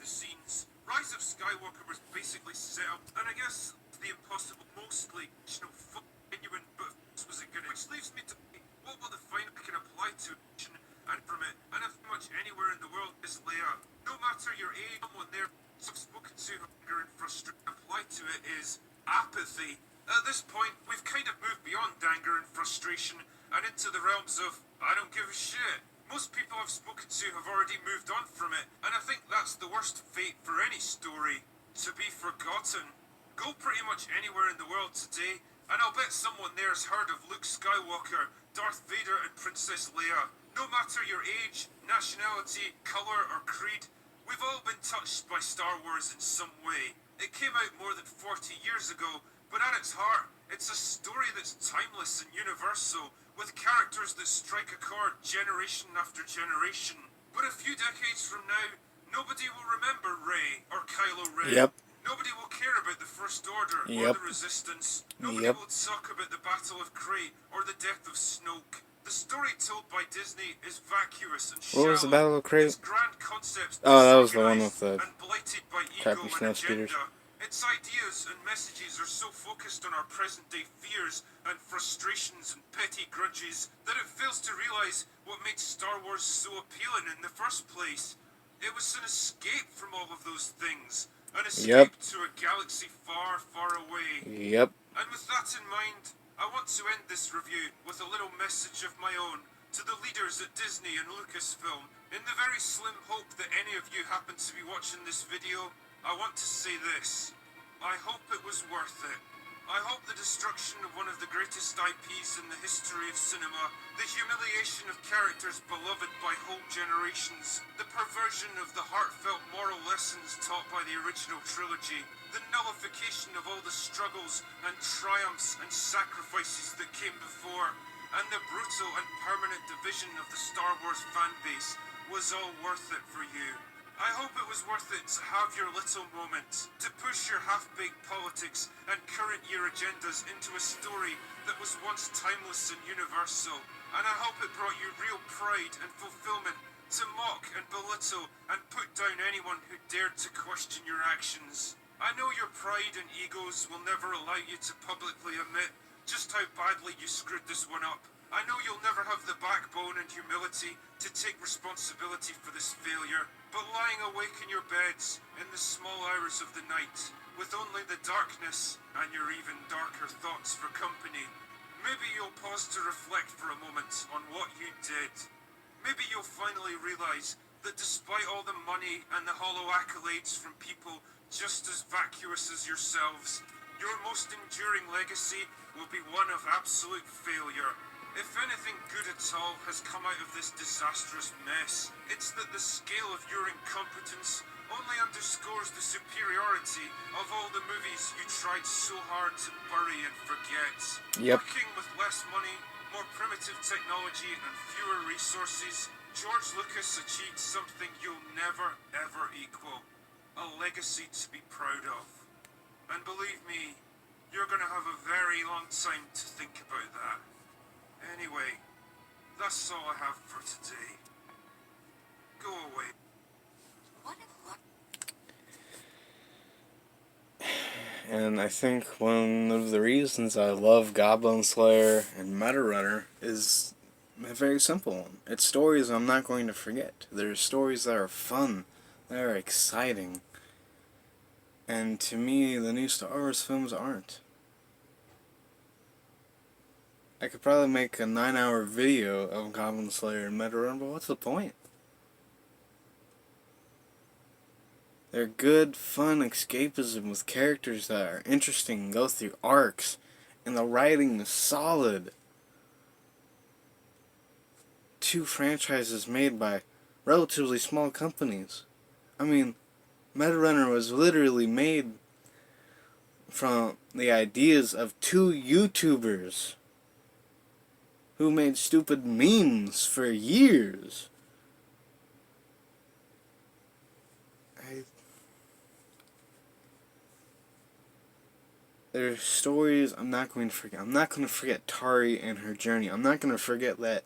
the scenes. Rise of Skywalker was basically set up, and I guess the impossible, mostly genuine, but this was a good. Which leaves me to what will the final can apply to and from it, and if much anywhere in the world is Leia. No matter your age, someone there I've spoken to anger and frustration apply to it is apathy. At this point, we've kind of moved beyond anger and frustration and into the realms of I don't give a shit. Most people I've spoken to have already moved on from it, and I think that's the worst fate for any story, to be forgotten. Go pretty much anywhere in the world today, and I'll bet someone there's heard of Luke Skywalker, Darth Vader, and Princess Leia. No matter your age, nationality, colour, or creed, we've all been touched by Star Wars in some way. It came out more than 40 years ago, but at its heart, it's a story that's timeless and universal, with characters that strike a chord generation after generation. But a few decades from now, nobody will remember Rey or Kylo Ren. Yep. Nobody will care about the First Order or Yep. the Resistance. Nobody Yep. will talk about the Battle of Krayt or the death of Snoke. The story told by Disney is vacuous and shallow. What was the Battle of Krayt? Its grand concepts Oh, that was the one with disorganized the and blighted by crappy ego and snow speeders. agenda. Its ideas and messages are so focused on our present-day fears and frustrations and petty grudges that it fails to realize what made Star Wars so appealing in the first place. It was an escape from all of those things. An escape to a galaxy far, far away. Yep. And with that in mind, I want to end this review with a little message of my own to the leaders at Disney and Lucasfilm. In the very slim hope that any of you happen to be watching this video, I want to say this. I hope it was worth it. I hope the destruction of one of the greatest IPs in the history of cinema, the humiliation of characters beloved by whole generations, the perversion of the heartfelt moral lessons taught by the original trilogy, the nullification of all the struggles and triumphs and sacrifices that came before, and the brutal and permanent division of the Star Wars fanbase was all worth it for you. I hope it was worth it to have your little moment, to push your half-baked politics and current year agendas into a story that was once timeless and universal. And I hope it brought you real pride and fulfillment to mock and belittle and put down anyone who dared to question your actions. I know your pride and egos will never allow you to publicly admit just how badly you screwed this one up. I know you'll never have the backbone and humility to take responsibility for this failure, but lying awake in your beds in the small hours of the night, with only the darkness and your even darker thoughts for company, maybe you'll pause to reflect for a moment on what you did. Maybe you'll finally realize that despite all the money and the hollow accolades from people just as vacuous as yourselves, your most enduring legacy will be one of absolute failure. If anything good at all has come out of this disastrous mess, it's that the scale of your incompetence only underscores the superiority of all the movies you tried so hard to bury and forget. Yep. Working with less money, more primitive technology and fewer resources, George Lucas achieved something you'll never ever equal. A legacy to be proud of. And believe me, you're gonna have a very long time to think about that. Anyway, that's all I have for today. Go away. And I think one of the reasons I love Goblin Slayer and Meta Runner is a very simple one. It's stories I'm not going to forget. They're stories that are fun, that are exciting. And to me, the new Star Wars films aren't. I could probably make a 9-hour video of Goblin Slayer and Meta Runner, but what's the point? They're good, fun escapism with characters that are interesting and go through arcs, and the writing is solid. 2 franchises made by relatively small companies. I mean, Meta Runner was literally made from the ideas of 2 YouTubers who made stupid memes for years. There are stories I'm not going to forget. I'm not going to forget Tari and her journey. I'm not going to forget that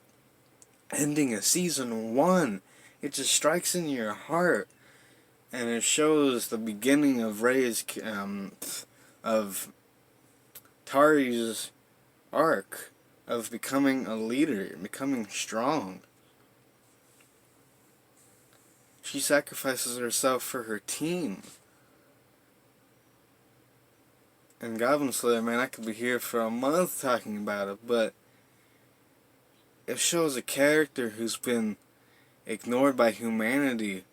ending of season 1. It just strikes in your heart. and it shows the beginning of of Tari's arc of becoming a leader, becoming strong. She sacrifices herself for her team. And Goblin Slayer, man, I could be here for a month talking about it, but it shows a character who's been ignored by humanity,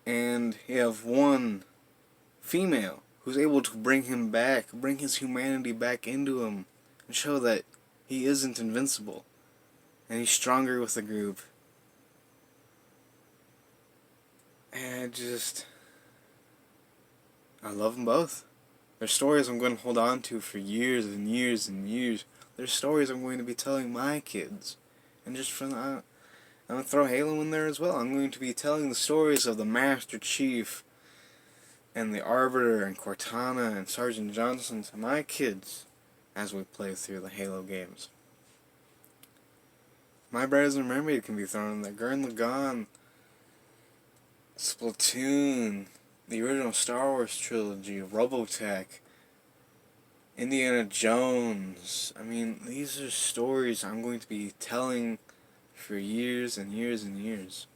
and you have one female who's able to bring him back, bring his humanity back into him, and show that he isn't invincible, and he's stronger with the group. And I love them both. Their stories I'm going to hold on to for years and years and years. Their stories I'm going to be telling my kids. And just from I'm going to throw Halo in there as well. I'm going to be telling the stories of the Master Chief and the Arbiter and Cortana and Sergeant Johnson to my kids as we play through the Halo games. My Brothers and Mermaid can be thrown in there. Gurren Lagann, Splatoon, the original Star Wars trilogy, Robotech, Indiana Jones. I mean, these are stories I'm going to be telling for years and years and years.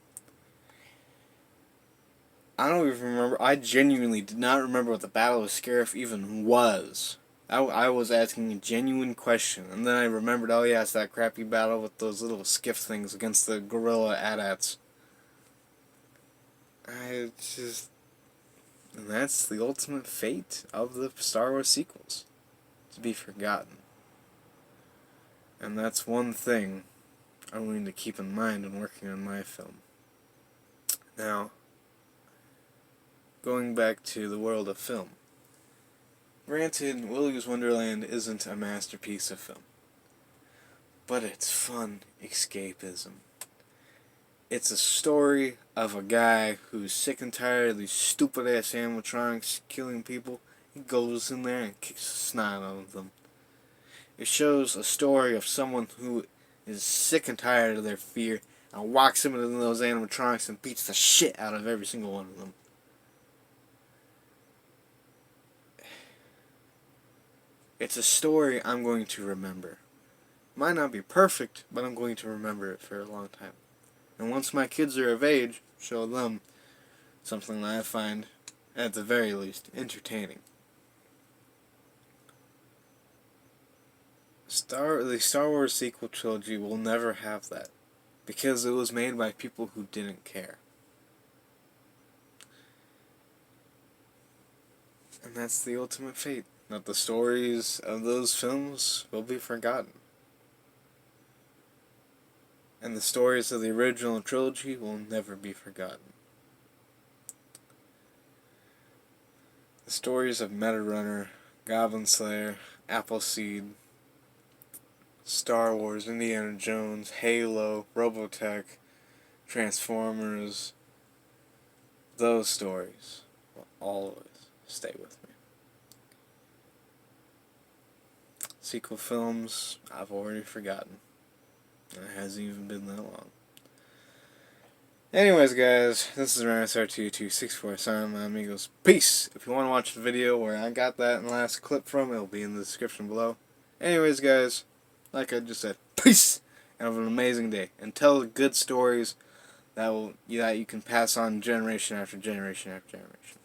I don't even remember. I genuinely did not remember what the Battle of Scarif even was. I was asking a genuine question, and then I remembered, oh yeah, it's that crappy battle with those little skiff things against the gorilla AT-ATs. And that's the ultimate fate of the Star Wars sequels. To be forgotten. And that's one thing I'm going to keep in mind when working on my film. Now, going back to the world of film. Granted, Willy's Wonderland isn't a masterpiece of film. But it's fun escapism. It's a story of a guy who's sick and tired of these stupid-ass animatronics killing people. He goes in there and kicks the snot out of them. It shows a story of someone who is sick and tired of their fear and walks into those animatronics and beats the shit out of every single one of them. It's a story I'm going to remember. Might not be perfect, but I'm going to remember it for a long time. And once my kids are of age, show them something that I find, at the very least, entertaining. The Star Wars sequel trilogy will never have that, because it was made by people who didn't care. And that's the ultimate fate, that the stories of those films will be forgotten. And the stories of the original trilogy will never be forgotten. The stories of Metarunner, Goblin Slayer, Appleseed, Star Wars, Indiana Jones, Halo, Robotech, Transformers, those stories will always stay with me. Sequel films, I've already forgotten. It hasn't even been that long. Anyways, guys, this is RSR2264 signing my amigos. Peace! If you want to watch the video where I got that last clip from, it'll be in the description below. Anyways, guys, like I just said, peace! And have an amazing day. And tell good stories that you can pass on generation after generation after generation.